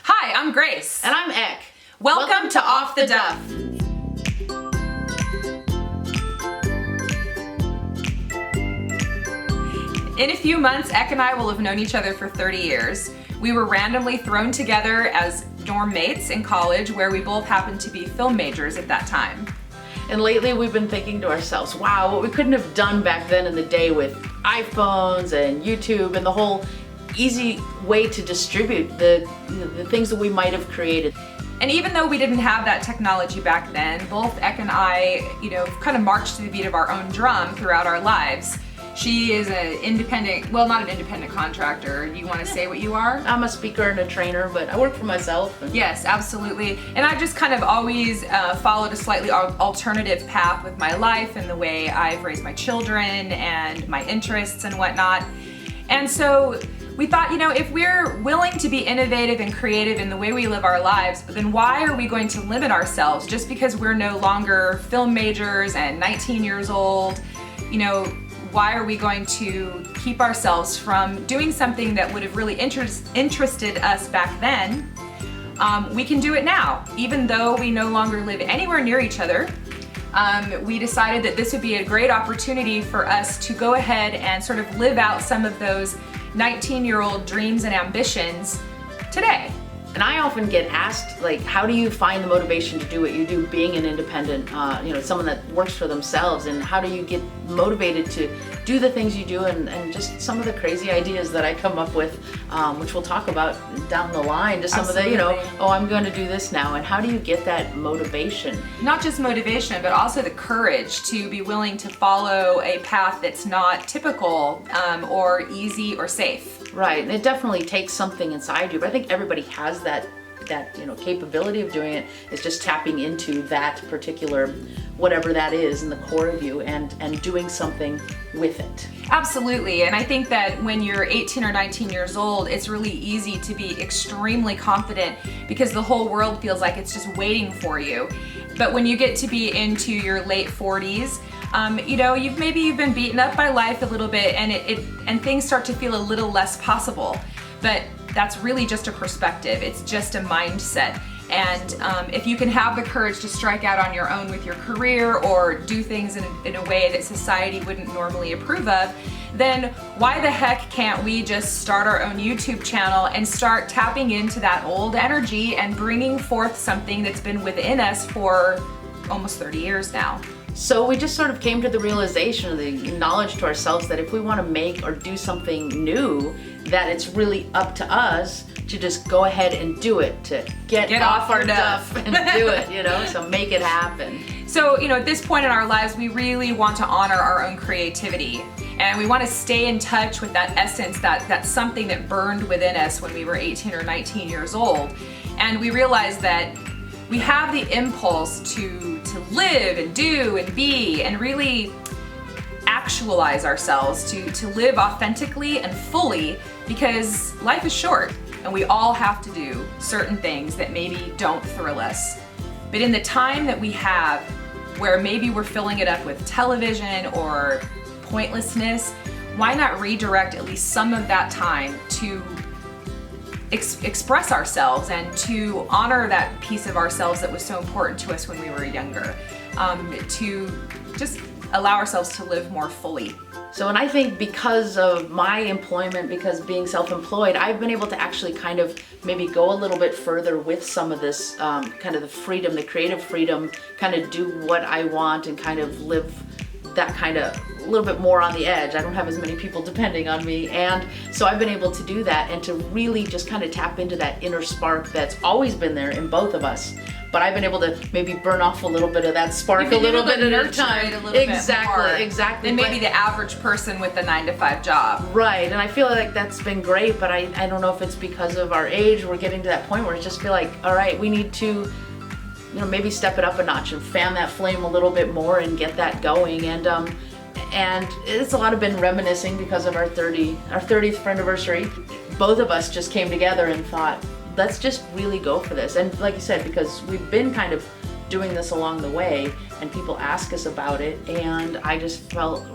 Hi, I'm Grace. And I'm Eck. Welcome to Off the Duff. In a few months, Eck and I will have known each other for 30 years. We were randomly thrown together as dorm mates in college, where we both happened to be film majors at that time. And lately we've been thinking to ourselves, wow, what we couldn't have done back then in the day with iPhones and YouTube and the whole easy way to distribute the things that we might have created. And even though we didn't have that technology back then, both Eck and I, kind of marched to the beat of our own drum throughout our lives. She is an independent, well, not an independent contractor. You want to say what you are? I'm a speaker and a trainer, but I work for myself. Yes, absolutely. And I've just kind of always followed a slightly alternative path with my life and the way I've raised my children and my interests and whatnot. And so we thought, if we're willing to be innovative and creative in the way we live our lives, then why are we going to limit ourselves just because we're no longer film majors and 19 years old? Why are we going to keep ourselves from doing something that would have really interested us back then? We can do it now. Even though we no longer live anywhere near each other, we decided that this would be a great opportunity for us to go ahead and sort of live out some of those 19-year-old dreams and ambitions today. And I often get asked, how do you find the motivation to do what you do, being an independent, someone that works for themselves, and how do you get motivated to do the things you do, and just some of the crazy ideas that I come up with, which we'll talk about down the line, just some Absolutely. of the, I'm going to do this now, and how do you get that motivation? Not just motivation, but also the courage to be willing to follow a path that's not typical or easy or safe. Right, and it definitely takes something inside you, but I think everybody has that capability of doing it. It's just tapping into that particular whatever that is in the core of you and doing something with it. Absolutely, and I think that when you're 18 or 19 years old, it's really easy to be extremely confident because the whole world feels like it's just waiting for you. But when you get to be into your late 40s, you've been beaten up by life a little bit, and things start to feel a little less possible. But that's really just a perspective. It's just a mindset. And if you can have the courage to strike out on your own with your career or do things in a way that society wouldn't normally approve of, then why the heck can't we just start our own YouTube channel and start tapping into that old energy and bringing forth something that's been within us for almost 30 years now? So we just sort of came to the realization, the knowledge to ourselves that if we want to make or do something new, that it's really up to us to just go ahead and do it, to get off our duff and do it, so make it happen. So, at this point in our lives, we really want to honor our own creativity, and we want to stay in touch with that essence, that something that burned within us when we were 18 or 19 years old. And we realized that we have the impulse to live and do and be and really actualize ourselves, to live authentically and fully, because life is short and we all have to do certain things that maybe don't thrill us. But in the time that we have, where maybe we're filling it up with television or pointlessness, why not redirect at least some of that time to express ourselves and to honor that piece of ourselves that was so important to us when we were younger, to just allow ourselves to live more fully. So, and I think because of my employment, because being self-employed, I've been able to actually kind of maybe go a little bit further with some of this kind of the freedom, the creative freedom, kind of do what I want and kind of live that kind of a little bit more on the edge. I don't have as many people depending on me, and so I've been able to do that and to really just kind of tap into that inner spark that's always been there in both of us. But I've been able to maybe burn off a little bit of that spark a little bit at a time. Exactly. And maybe the average person with a 9-to-5 job. Right, and I feel like that's been great, but I don't know if it's because of our age. We're getting to that point where I just feel like, all right, we need to maybe step it up a notch and fan that flame a little bit more and get that going. And it's a lot of been reminiscing because of our 30th anniversary. Both of us just came together and thought, let's just really go for this. And like you said, because we've been kind of doing this along the way and people ask us about it, and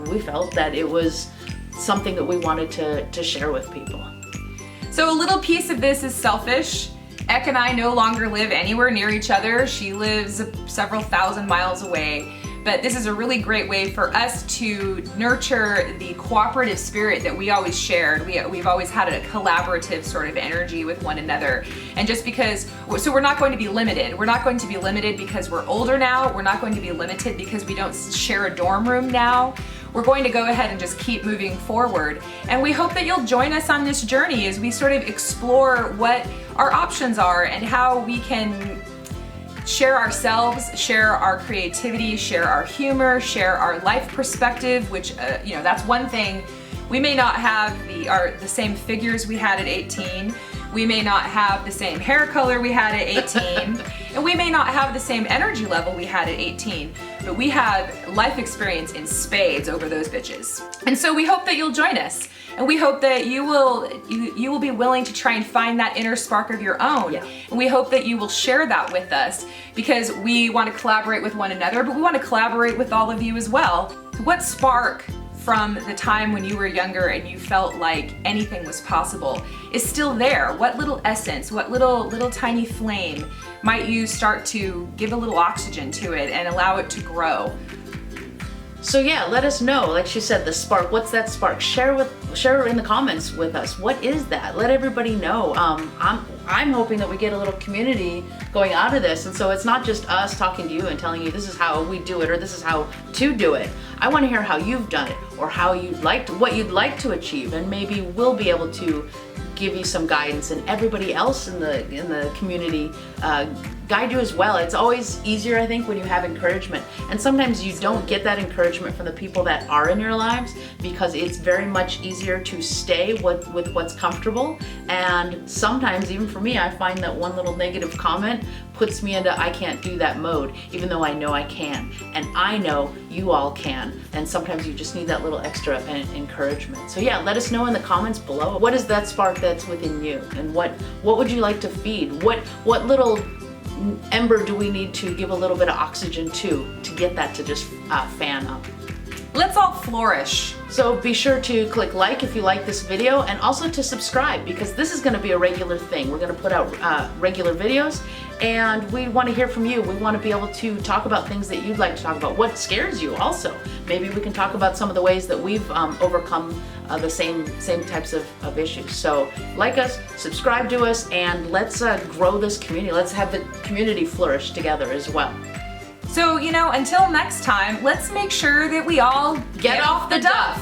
we felt that it was something that we wanted to share with people. So a little piece of this is selfish. Eck and I no longer live anywhere near each other. She lives several thousand miles away. But this is a really great way for us to nurture the cooperative spirit that we always shared. We've always had a collaborative sort of energy with one another. And just because, so we're not going to be limited. We're not going to be limited because we're older now. We're not going to be limited because we don't share a dorm room now. We're going to go ahead and just keep moving forward. And we hope that you'll join us on this journey as we sort of explore what our options are and how we can share ourselves, share our creativity, share our humor, share our life perspective, which, that's one thing. We may not have the same figures we had at 18. We may not have the same hair color we had at 18. And we may not have the same energy level we had at 18. But we have life experience in spades over those bitches. And so we hope that you'll join us. And we hope that you will be willing to try and find that inner spark of your own. Yeah. And we hope that you will share that with us because we want to collaborate with one another, but we want to collaborate with all of you as well. What spark from the time when you were younger and you felt like anything was possible is still there? What little essence, what little tiny flame might you start to give a little oxygen to it and allow it to grow? So yeah, let us know. Like she said, the spark. What's that spark? Share in the comments with us. What is that? Let everybody know. I'm hoping that we get a little community going out of this, and so it's not just us talking to you and telling you this is how we do it or this is how to do it. I want to hear how you've done it or how what you'd like to achieve, and maybe we'll be able to give you some guidance, and everybody else in the community guide you as well. It's always easier, I think, when you have encouragement, and sometimes you don't get that encouragement from the people that are in your lives because it's very much easier to stay with what's comfortable. And sometimes, even for me, I find that one little negative comment puts me into I can't do that mode, even though I know I can, and I know you all can. And sometimes you just need that little extra encouragement. So yeah, let us know in the comments below. What is that spark that's within you, and what would you like to feed? What little ember do we need to give a little bit of oxygen to get that to just fan up? Let's all flourish. So be sure to click like if you like this video, and also to subscribe, because this is going to be a regular thing. We're going to put out regular videos, and we want to hear from you. We want to be able to talk about things that you'd like to talk about. What scares you also? Maybe we can talk about some of the ways that we've overcome the same types of issues. So like us, subscribe to us, and let's grow this community. Let's have the community flourish together as well. So, until next time, let's make sure that we all get off the duff.